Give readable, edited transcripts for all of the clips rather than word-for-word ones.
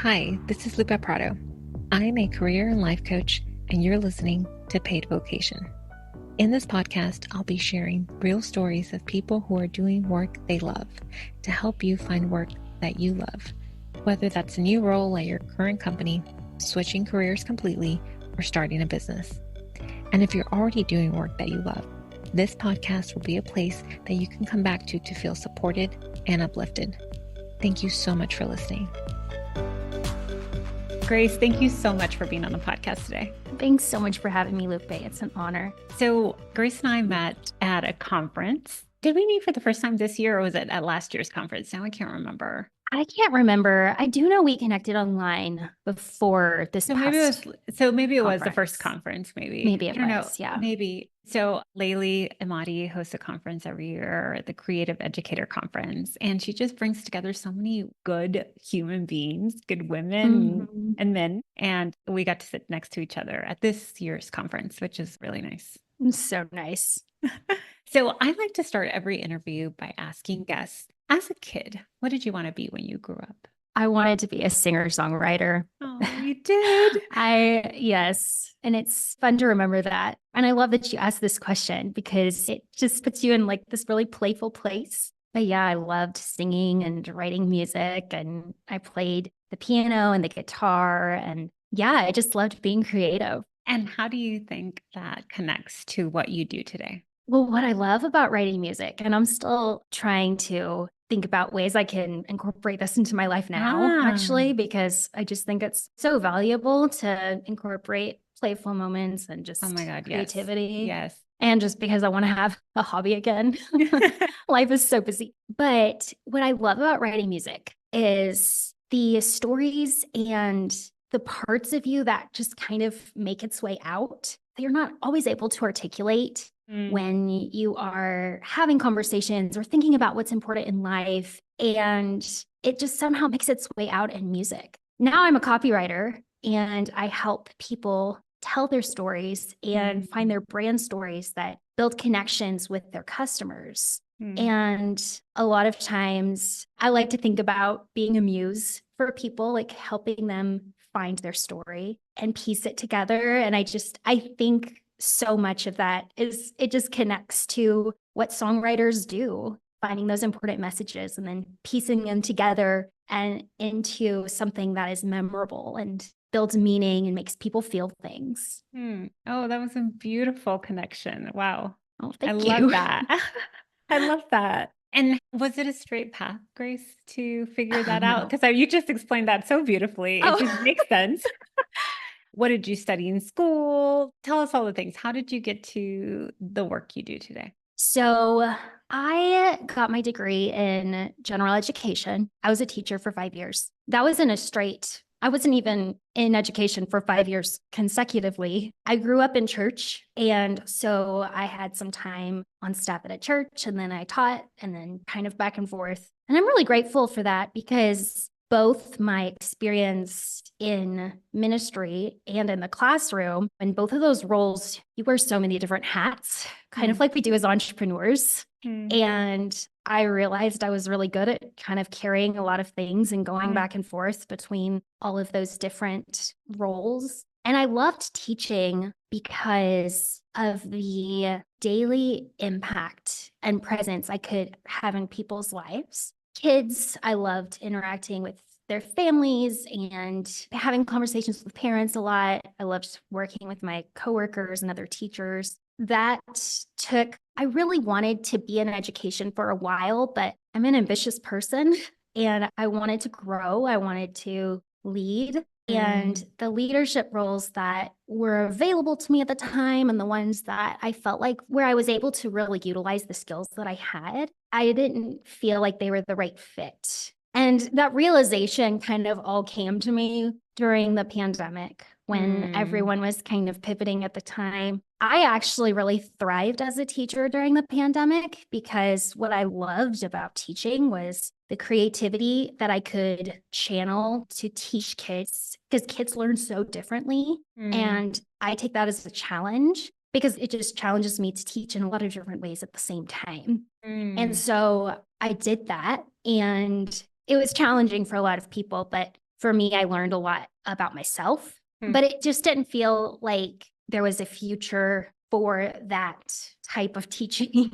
Hi, this is Lupe Prado. I'm a career and life coach, and you're listening to Paid Vocation. In this podcast, I'll be sharing real stories of people who are doing work they love to help you find work that you love, whether that's a new role at your current company, switching careers completely, or starting a business. And if you're already doing work that you love, this podcast will be a place that you can come back to feel supported and uplifted. Thank you so much for listening. Grace, thank you so much for being on the podcast today. Thanks so much for having me, Lupe. It's an honor. So Grace and I met at a conference. Did we meet for the first time this year, or was it at last year's conference? Now I can't remember. I can't remember. I do know we connected online before this So past maybe it was the first conference, maybe. Maybe it I don't was, know. yeah. Maybe. So Layli Imadi hosts a conference every year, the Creative Educator Conference, and she just brings together so many good human beings, good women and men. And we got to sit next to each other at this year's conference, which is really nice. So nice. So I like to start every interview by asking guests, as a kid, what did you want to be when you grew up? I wanted to be a singer-songwriter. Oh, you did? Yes. And it's fun to remember that. And I love that you asked this question because it just puts you in like this really playful place. But yeah, I loved singing and writing music, and I played the piano and the guitar. And yeah, I just loved being creative. And how do you think that connects to what you do today? Well, what I love about writing music, and I'm still trying to think about ways I can incorporate this into my life now, actually, because I just think it's so valuable to incorporate playful moments and just creativity. Yes. And just because I want to have a hobby again. Life is so busy. But what I love about writing music is the stories and the parts of you that just kind of make its way out that you're not always able to articulate when you are having conversations or thinking about what's important in life. And it just somehow makes its way out in music. Now I'm a copywriter, and I help people tell their stories and find their brand stories that build connections with their customers. And a lot of times I like to think about being a muse for people, like helping them find their story and piece it together. And I think so much of that is, it just connects to what songwriters do, finding those important messages and then piecing them together and into something that is memorable and builds meaning and makes people feel things. Oh, that was a beautiful connection. Wow. Oh, thank you. Love that. I love that. And was it a straight path, Grace, to figure that out? Because you just explained that so beautifully. It just makes sense. What did you study in school? Tell us all the things. How did you get to the work you do today? So I got my degree in general education. I was a teacher for 5 years. That wasn't I wasn't even in education for 5 years consecutively. I grew up in church. And so I had some time on staff at a church, and then I taught, and then kind of back and forth. And I'm really grateful for that, because both my experience in ministry and in the classroom, in both of those roles, you wear so many different hats, kind of like we do as entrepreneurs. And I realized I was really good at kind of carrying a lot of things and going back and forth between all of those different roles. And I loved teaching because of the daily impact and presence I could have in people's lives. Kids, I loved interacting with their families and having conversations with parents a lot. I loved working with my coworkers and other teachers. I really wanted to be in education for a while, but I'm an ambitious person and I wanted to grow. I wanted to lead. And the leadership roles that were available to me at the time, and the ones that I felt like where I was able to really utilize the skills that I had, I didn't feel like they were the right fit. And that realization kind of all came to me during the pandemic, when everyone was kind of pivoting at the time. I actually really thrived as a teacher during the pandemic, because what I loved about teaching was the creativity that I could channel to teach kids, because kids learn so differently. And I take that as a challenge, because it just challenges me to teach in a lot of different ways at the same time. And so I did that, and it was challenging for a lot of people, but for me, I learned a lot about myself, Hmm. but it just didn't feel like there was a future for that type of teaching.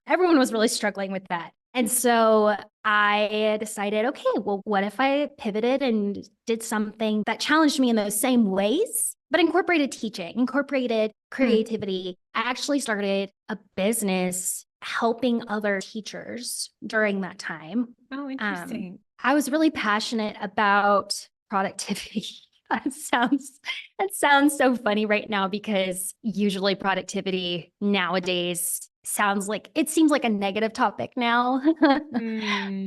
Everyone was really struggling with that. And so I decided, okay, well, what if I pivoted and did something that challenged me in those same ways, but incorporated teaching, incorporated creativity? I actually started a business helping other teachers during that time. Oh, interesting. I was really passionate about productivity. That sounds so funny right now because usually productivity nowadays seems like a negative topic now.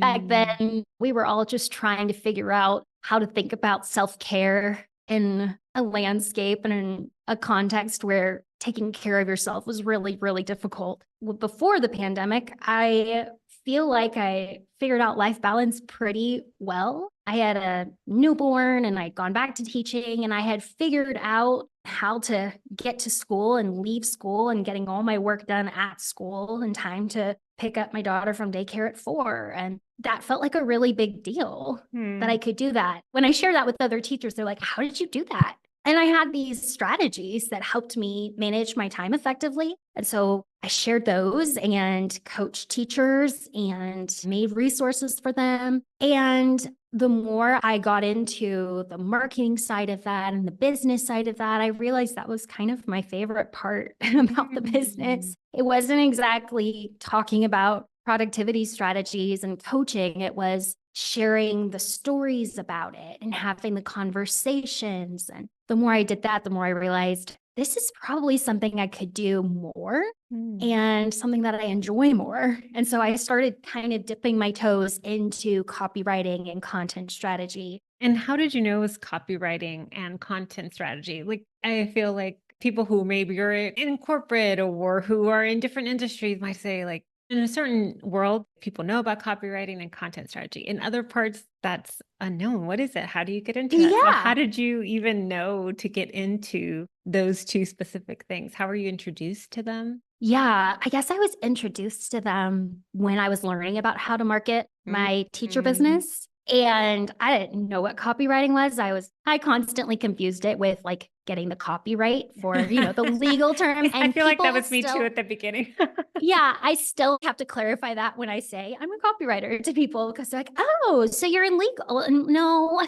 Back then, we were all just trying to figure out how to think about self-care in a landscape and in a context where taking care of yourself was really, really difficult. Before the pandemic, I feel like I figured out life balance pretty well. I had a newborn and I'd gone back to teaching, and I had figured out how to get to school and leave school and getting all my work done at school in time to pick up my daughter from daycare at 4. And that felt like a really big deal that I could do that. When I share that with other teachers, they're like, how did you do that? And I had these strategies that helped me manage my time effectively. And so I shared those and coached teachers and made resources for them. And the more I got into the marketing side of that and the business side of that, I realized that was kind of my favorite part about the business. It wasn't exactly talking about productivity strategies and coaching. It was sharing the stories about it and having the conversations. And the more I did that, the more I realized this is probably something I could do more and something that I enjoy more. And so I started kind of dipping my toes into copywriting and content strategy. And how did you know it was copywriting and content strategy? Like, I feel like people who maybe are in corporate or who are in different industries might say, like, in a certain world, people know about copywriting and content strategy. In other parts, that's unknown. What is it? How do you get into that? So how Yeah. did you even know to get into those two specific things? How were you introduced to them? Yeah, I guess I was introduced to them when I was learning about how to market my teacher Mm. business. And I didn't know what copywriting was. I constantly confused it with like getting the copyright for, the legal term. I And feel like that people was me too still, at the beginning. yeah, I still have to clarify that when I say I'm a copywriter to people because they're like, oh, so you're in legal. And no,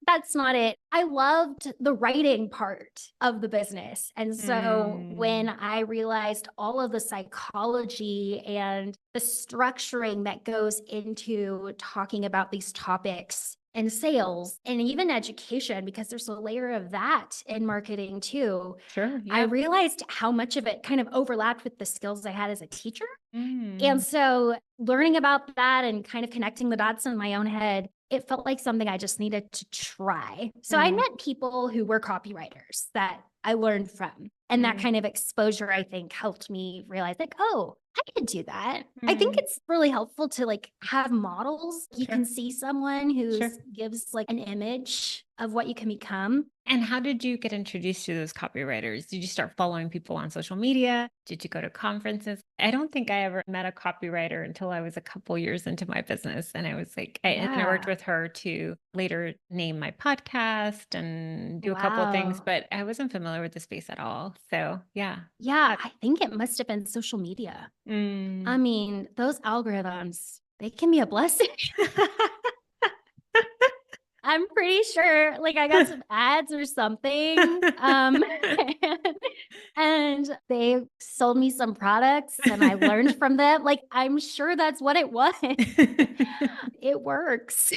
that's not it. I loved the writing part of the business. And so when I realized all of the psychology and the structuring that goes into talking about these topics and sales and even education, because there's a layer of that in marketing too, Sure. I Yeah. realized how much of it kind of overlapped with the skills I had as a teacher. And Mm. so learning about that and kind of connecting the dots in my own head, it felt like something I just needed to try. So I Mm. met people who were copywriters that I learned from. And that Mm. kind of exposure, I think, helped me realize like, oh, I could do that. I think Mm. it's really helpful to like have models. You Sure. can see someone who Sure. gives like an image of what you can become. And how did you get introduced to those copywriters? Did you start following people on social media? Did you go to conferences? I don't think I ever met a copywriter until I was a couple years into my business. And I was like, and I worked Yeah. with her to later name my podcast and do a couple of things, Wow. but I wasn't familiar with the space at all. So yeah. Yeah, Uh, I think it must have been social media. mm. I mean, those algorithms, they can be a blessing. I'm pretty sure like I got some ads or something. And they sold me some products and I learned from them. Like I'm sure that's what it was. It works.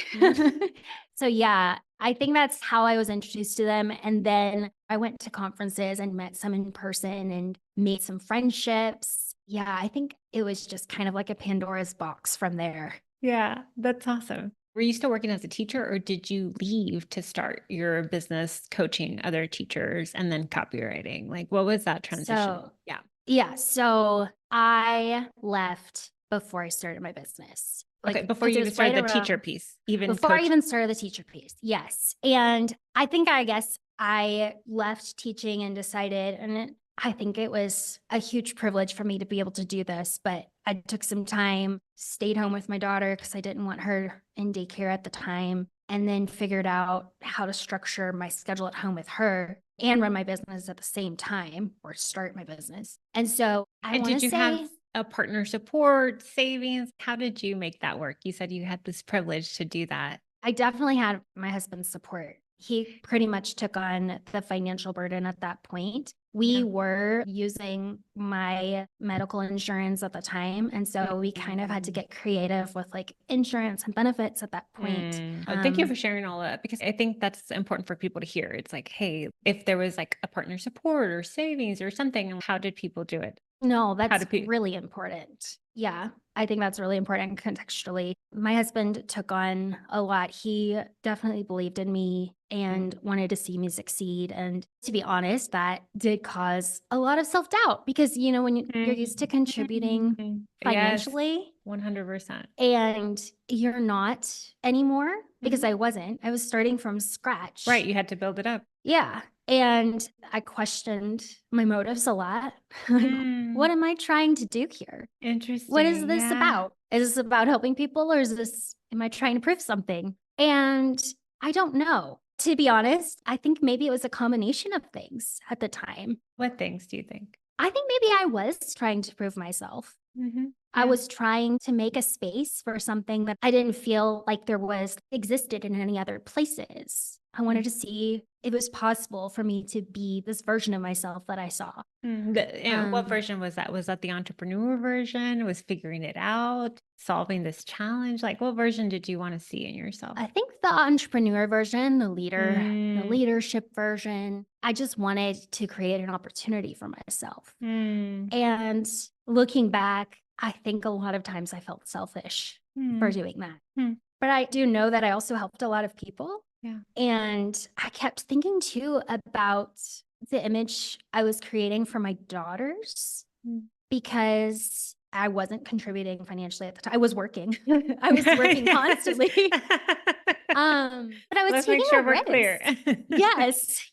So yeah, I think that's how I was introduced to them. And then I went to conferences and met some in person and made some friendships. Yeah, I think it was just kind of like a Pandora's box from there. Yeah, that's awesome. Were you still working as a teacher or did you leave to start your business coaching other teachers and then copywriting? Like, what was that transition? So Yeah. yeah, so I left before I started my business. Okay. Like, Before because you it even was right started the teacher around piece, even before I coach. even started the teacher piece. Yes. And I guess I left teaching and decided, I think it was a huge privilege for me to be able to do this, but I took some time, stayed home with my daughter because I didn't want her in daycare at the time. and then figured out how to structure my schedule at home with her and run my business at the same time, or start my business. And so I And want did to you have say, a partner support, savings? How did you make that work? You said you had this privilege to do that. I definitely had my husband's support. He pretty much took on the financial burden at that point. We Yeah. were using my medical insurance at the time. And so we kind of had to get creative with like insurance and benefits at that point. Oh, thank you for sharing all that, because I think that's important for people to hear. It's like, hey, if there was like a partner support or savings or something, how did people do it? No, How that's do people? really important. Yeah, I think that's really important contextually. My husband took on a lot. He definitely believed in me and wanted to see me succeed. And to be honest, that did cause a lot of self-doubt because, you know, when you're used to contributing Yes, financially 100%. and you're not anymore, because I wasn't, I was starting from scratch. Right. You had to build it up. Yeah. And I questioned my motives a lot. Like, what am I trying to do here? Interesting. What is this Yeah. about? Is this about helping people, or am I trying to prove something? And I don't know. To be honest, I think maybe it was a combination of things at the time. What things do you think? I think maybe I was trying to prove myself. I was trying to make a space for something that I didn't feel like existed in any other places. I wanted to see if it was possible for me to be this version of myself that I saw. What version was that? Was that the entrepreneur version? Was figuring it out, solving this challenge? Like, what version did you want to see in yourself? I think the entrepreneur version, the leadership version, I just wanted to create an opportunity for myself. And looking back, I think a lot of times I felt selfish for doing that. But I do know that I also helped a lot of people. Yeah. And I kept thinking too about the image I was creating for my daughters because I wasn't contributing financially at the time. I was working. I was working constantly. But I was Let's taking make sure a we're risk. clear. Yes.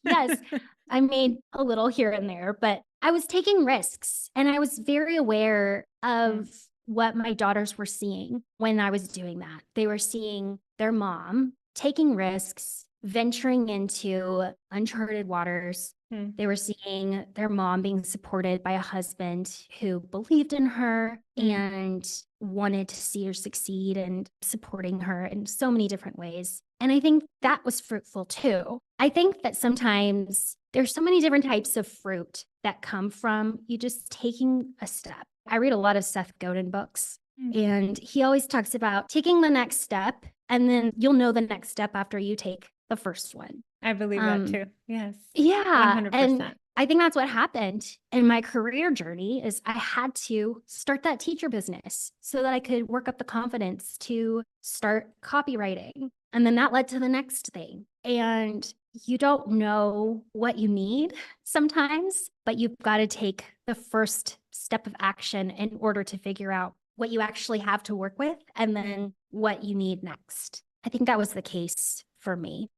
I made a little here and there, but I was taking risks and I was very aware of what my daughters were seeing when I was doing that. They were seeing their mom taking risks, venturing into uncharted waters. They were seeing their mom being supported by a husband who believed in her and wanted to see her succeed and supporting her in so many different ways. And I think that was fruitful too. I think that sometimes there's so many different types of fruit that come from you just taking a step. I read a lot of Seth Godin books, and he always talks about taking the next step, and then you'll know the next step after you take the first one. I believe that too. Yes. Yeah. 100%. And I think that's what happened in my career journey is I had to start that teacher business so that I could work up the confidence to start copywriting. And then that led to the next thing. And you don't know what you need sometimes, but you've got to take the first step of action in order to figure out what you actually have to work with and then what you need next. I think that was the case for me.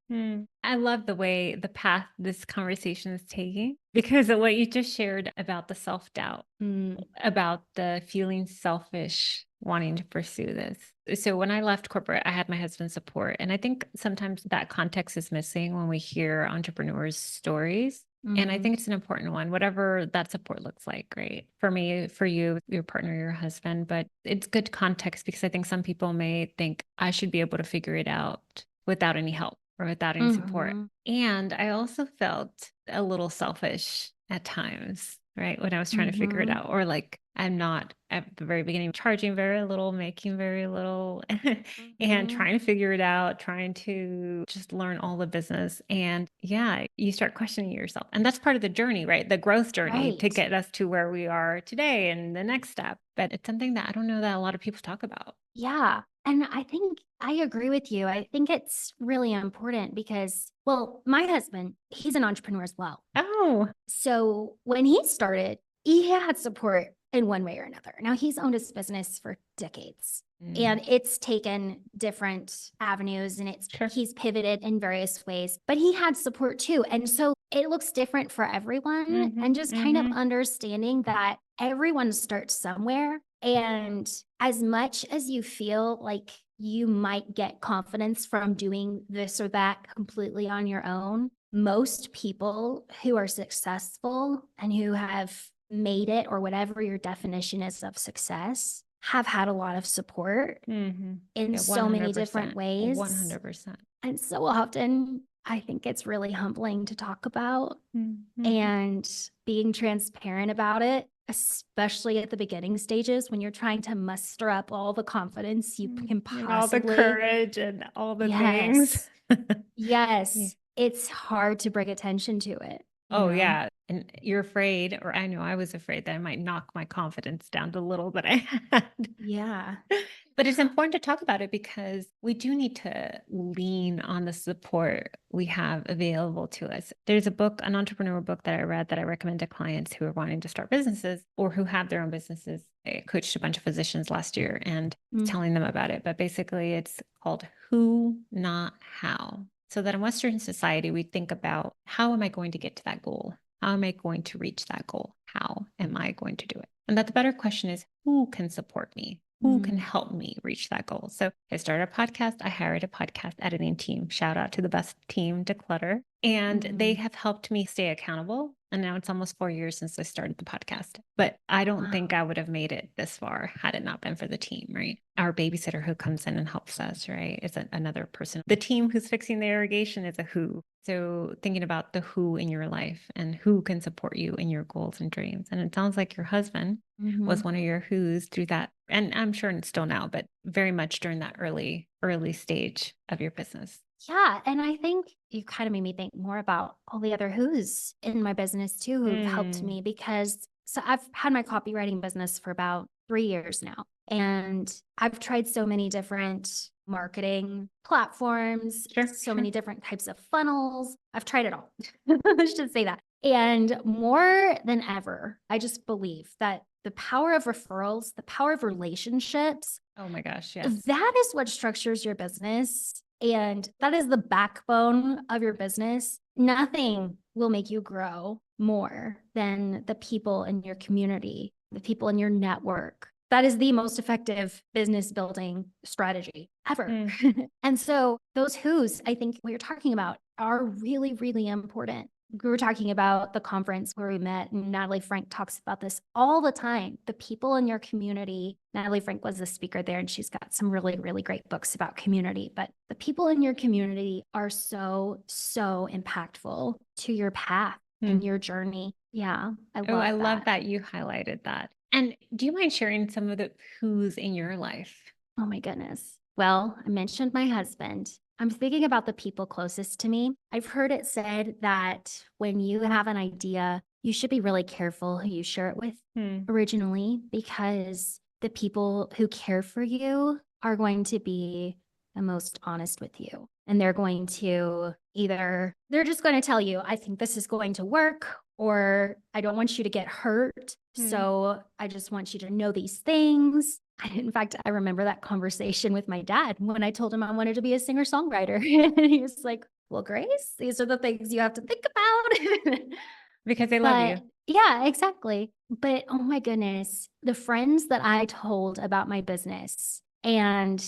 I love the path this conversation is taking, because of what you just shared about the self-doubt, about the feeling selfish, wanting to pursue this. So when I left corporate, I had my husband's support. And I think sometimes that context is missing when we hear entrepreneurs' stories. And I think it's an important one, whatever that support looks like, right? For me, for you, your partner, your husband, but it's good context because I think some people may think I should be able to figure it out without any help or without any support. And I also felt a little selfish at times, right? When I was trying to figure it out, or like I'm not at the very beginning charging very little, making very little, and trying to figure it out, trying to just learn all the business. And yeah, you start questioning yourself. And that's part of the journey, right? The growth journey to get us to where we are today and the next step. But it's something that I don't know that a lot of people talk about. Yeah. And I think I agree with you. I think it's really important because, well, my husband, he's an entrepreneur as well. Oh. So when he started, he had support in one way or another. Now he's owned his business for decades and it's taken different avenues and he's pivoted in various ways, but he had support too. And so it looks different for everyone and just kind of understanding that everyone starts somewhere And as much as you feel like you might get confidence from doing this or that completely on your own, most people who are successful and who have made it, or whatever your definition is of success, have had a lot of support in so many different ways. 100%. And so often, I think it's really humbling to talk about, and being transparent about it, especially at the beginning stages when you're trying to muster up all the confidence you can possibly. And all the courage and all the things. Yes. It's hard to bring attention to it. Oh, yeah. And you're afraid, or I know I was afraid that I might knock my confidence down to little that I had. Yeah. But it's important to talk about it because we do need to lean on the support we have available to us. There's a book, an entrepreneur book that I read that I recommend to clients who are wanting to start businesses or who have their own businesses. I coached a bunch of physicians last year and telling them about it. But basically it's called Who, Not How. So that in Western society, we think about, how am I going to get to that goal? How am I going to reach that goal? How am I going to do it? And that the better question is, who can support me? Who can help me reach that goal? So I started a podcast. I hired a podcast editing team. Shout out to the best team, Declutter. And they have helped me stay accountable. And now it's almost 4 years since I started the podcast. But I don't think I would have made it this far had it not been for the team, right? Our babysitter who comes in and helps us, right, is another person. The team who's fixing the irrigation is a who. So thinking about the who in your life and who can support you in your goals and dreams. And it sounds like your husband was one of your who's through that. And I'm sure it's still now, but very much during that early stage of your business. Yeah. And I think you kind of made me think more about all the other who's in my business too, who've helped me, because so I've had my copywriting business for about 3 years now. And I've tried so many different marketing platforms, so many different types of funnels. I've tried it all. I should say that. And more than ever, I just believe that the power of referrals, the power of relationships. Oh my gosh, yes. That is what structures your business. And that is the backbone of your business. Nothing will make you grow more than the people in your community, the people in your network. That is the most effective business building strategy ever. And so those who's, I think what you're talking about, are really, really important. We were talking about the conference where we met, and Natalie Frank talks about this all the time. The people in your community, Natalie Frank was a speaker there, and she's got some really, really great books about community. But the people in your community are so, so impactful to your path and your journey. Yeah, I love that you highlighted that. And do you mind sharing some of the who's in your life? Oh my goodness. Well, I mentioned my husband. I'm thinking about the people closest to me. I've heard it said that when you have an idea, you should be really careful who you share it with originally, because the people who care for you are going to be the most honest with you. And they're going to they're just going to tell you, I think this is going to work, or I don't want you to get hurt. So I just want you to know these things. In fact, I remember that conversation with my dad when I told him I wanted to be a singer-songwriter. And he was like, well, Grace, these are the things you have to think about. Because they love you. Yeah, exactly. But oh my goodness, the friends that I told about my business and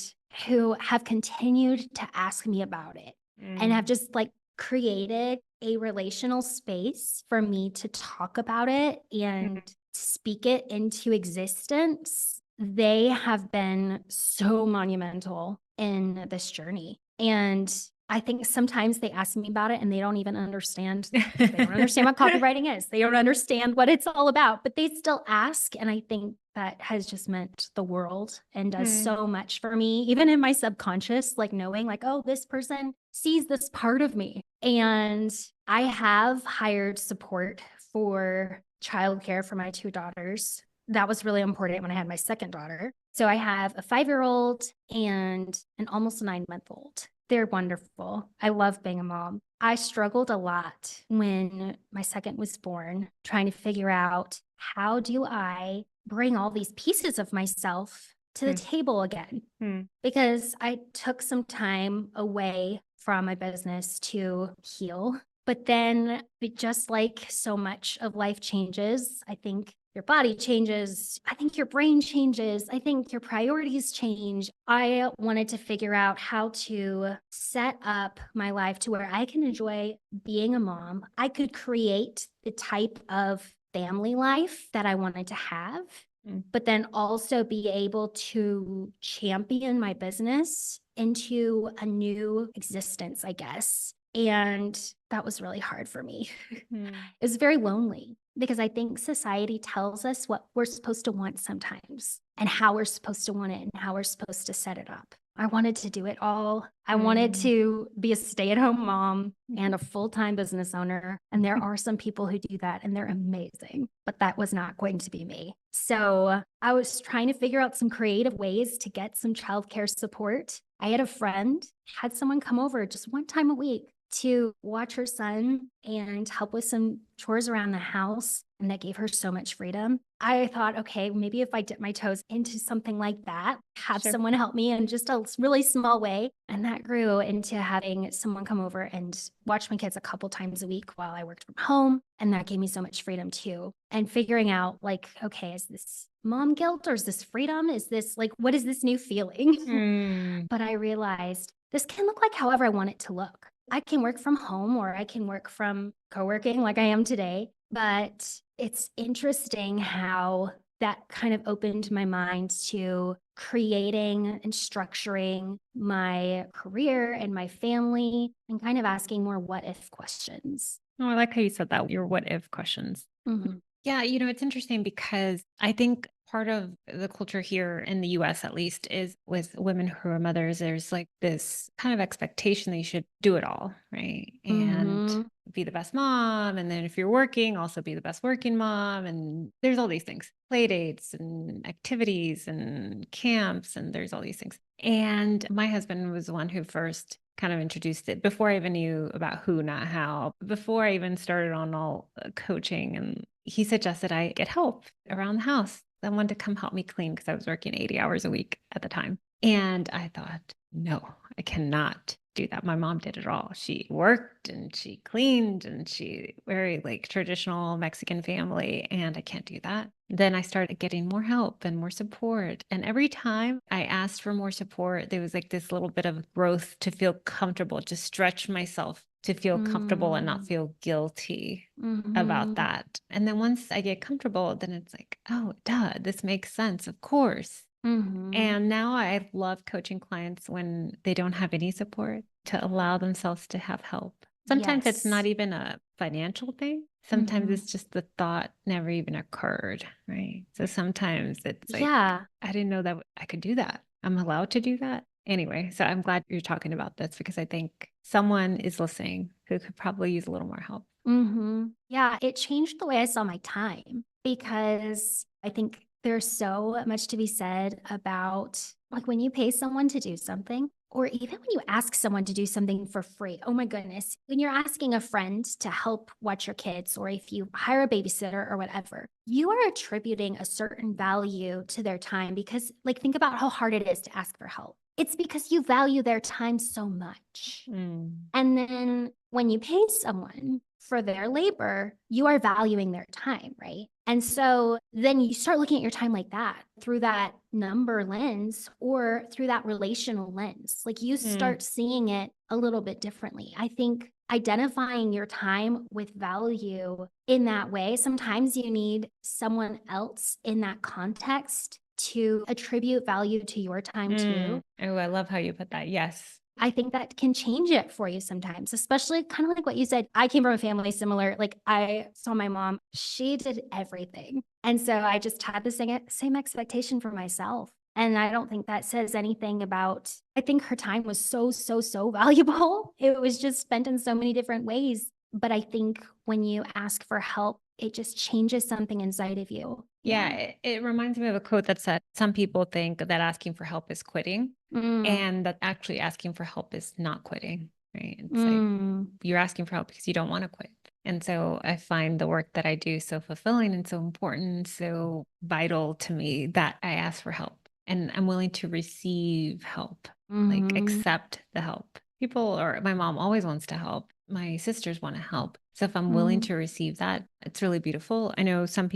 who have continued to ask me about it and have just like created a relational space for me to talk about it and speak it into existence. They have been so monumental in this journey. And I think sometimes they ask me about it and they don't even understand. They don't understand what copywriting is. They don't understand what it's all about, but they still ask. And I think that has just meant the world and does so much for me, even in my subconscious, like knowing like, oh, this person sees this part of me. And I have hired support for childcare for my 2 daughters. That was really important when I had my second daughter. So I have a 5-year-old and an almost 9-month-old. They're wonderful. I love being a mom. I struggled a lot when my second was born, trying to figure out, how do I bring all these pieces of myself to the table again? Because I took some time away from my business to heal. But then, just like so much of life changes, I think your body changes. I think your brain changes. I think your priorities change. I wanted to figure out how to set up my life to where I can enjoy being a mom. I could create the type of family life that I wanted to have, but then also be able to champion my business into a new existence, I guess. And that was really hard for me. It was very lonely because I think society tells us what we're supposed to want sometimes and how we're supposed to want it and how we're supposed to set it up. I wanted to do it all. I wanted to be a stay-at-home mom and a full-time business owner. And there are some people who do that and they're amazing, but that was not going to be me. So I was trying to figure out some creative ways to get some childcare support. I had a friend, had someone come over just one time a week to watch her son and help with some chores around the house. And that gave her so much freedom. I thought, okay, maybe if I dip my toes into something like that, have someone help me in just a really small way. And that grew into having someone come over and watch my kids a couple times a week while I worked from home. And that gave me so much freedom too. And figuring out like, okay, is this mom guilt or is this freedom? Is this like, what is this new feeling? But I realized this can look like however I want it to look. I can work from home or I can work from co-working like I am today, but it's interesting how that kind of opened my mind to creating and structuring my career and my family and kind of asking more what if questions. Oh, I like how you said that, your what if questions. Yeah, it's interesting because I think part of the culture here in the US, at least, is with women who are mothers, there's like this kind of expectation that you should do it all, right? And be the best mom. And then if you're working, also be the best working mom. And there's all these things, play dates and activities and camps, and there's all these things. And my husband was the one who first kind of introduced it before I even knew about who, not how, before I even started on all coaching. And he suggested I get help around the house. Someone to come help me clean because I was working 80 hours a week at the time. And I thought, no, I cannot do that. My mom did it all. She worked and she cleaned and she very like traditional Mexican family. And I can't do that. Then I started getting more help and more support. And every time I asked for more support, there was like this little bit of growth to feel comfortable, to stretch myself to feel comfortable and not feel guilty about that. And then once I get comfortable, then it's like, oh, duh, this makes sense. Of course. And now I love coaching clients when they don't have any support to allow themselves to have help. Sometimes it's not even a financial thing. Sometimes it's just the thought never even occurred, right? So sometimes it's like, I didn't know that I could do that. I'm allowed to do that. Anyway, so I'm glad you're talking about this because I think someone is listening who could probably use a little more help. Yeah, it changed the way I saw my time because I think there's so much to be said about like when you pay someone to do something, or even when you ask someone to do something for free. Oh my goodness. When you're asking a friend to help watch your kids, or if you hire a babysitter or whatever, you are attributing a certain value to their time because like think about how hard it is to ask for help. It's because you value their time so much. And then when you pay someone for their labor, you are valuing their time, right? And so then you start looking at your time like that through that number lens or through that relational lens. Like you start seeing it a little bit differently. I think identifying your time with value in that way, sometimes you need someone else in that context to attribute value to your time too. Oh, I love how you put that. Yes. I think that can change it for you sometimes, especially kind of like what you said. I came from a family similar. Like I saw my mom, she did everything. And so I just had the same expectation for myself. And I don't think that says anything about, I think her time was so valuable. It was just spent in so many different ways. But I think when you ask for help, it just changes something inside of you. Yeah, it reminds me of a quote that said, some people think that asking for help is quitting and that actually asking for help is not quitting, right? It's like you're asking for help because you don't want to quit. And so I find the work that I do so fulfilling and so important, so vital to me that I ask for help and I'm willing to receive help, like accept the help. People or my mom always wants to help. my sisters want to help. So if I'm willing to receive that, it's really beautiful. I know some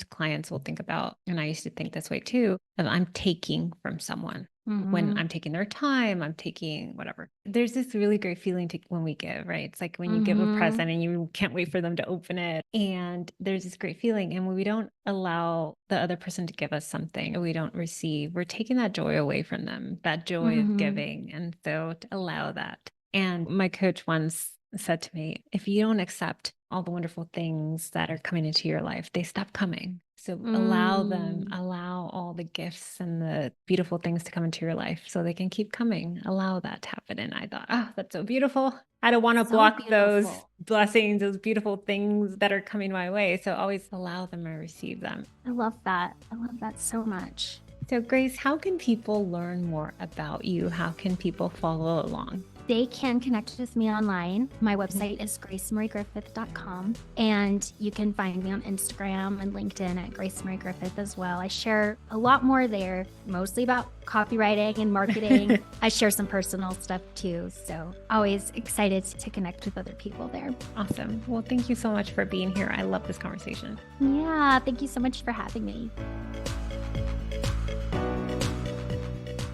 clients will think about, and I used to think this way too, that I'm taking from someone. When I'm taking their time, I'm taking whatever. There's this really great feeling when we give, right? It's like when you give a present and you can't wait for them to open it. And there's this great feeling. And when we don't allow the other person to give us something, or we don't receive, we're taking that joy away from them, that joy of giving. And so to allow that. And my coach once said to me, if you don't accept all the wonderful things that are coming into your life, they stop coming. So allow all the gifts and the beautiful things to come into your life so they can keep coming. Allow that to happen. And I thought, oh, that's so beautiful. I don't want to block those blessings, those beautiful things that are coming my way. So always allow them or receive them. I love that. I love that so much. So Grace, how can people learn more about you? How can people follow along? They can connect with me online. My website is gracemarygriffith.com, and you can find me on Instagram and LinkedIn at Grace Mary Griffith as well. I share a lot more there, mostly about copywriting and marketing. I share some personal stuff too, so always excited to connect with other people there. Awesome. Well, thank you so much for being here. I love this conversation. Yeah, thank you so much for having me.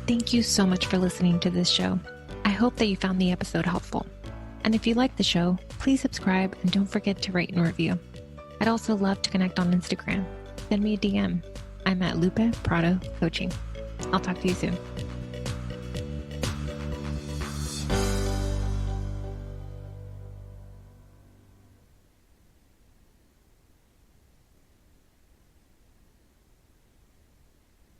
Thank you so much for listening to this show. I hope that you found the episode helpful. And if you like the show, please subscribe and don't forget to rate and review. I'd also love to connect on Instagram. Send me a DM. I'm at Lupe Prado Coaching. I'll talk to you soon.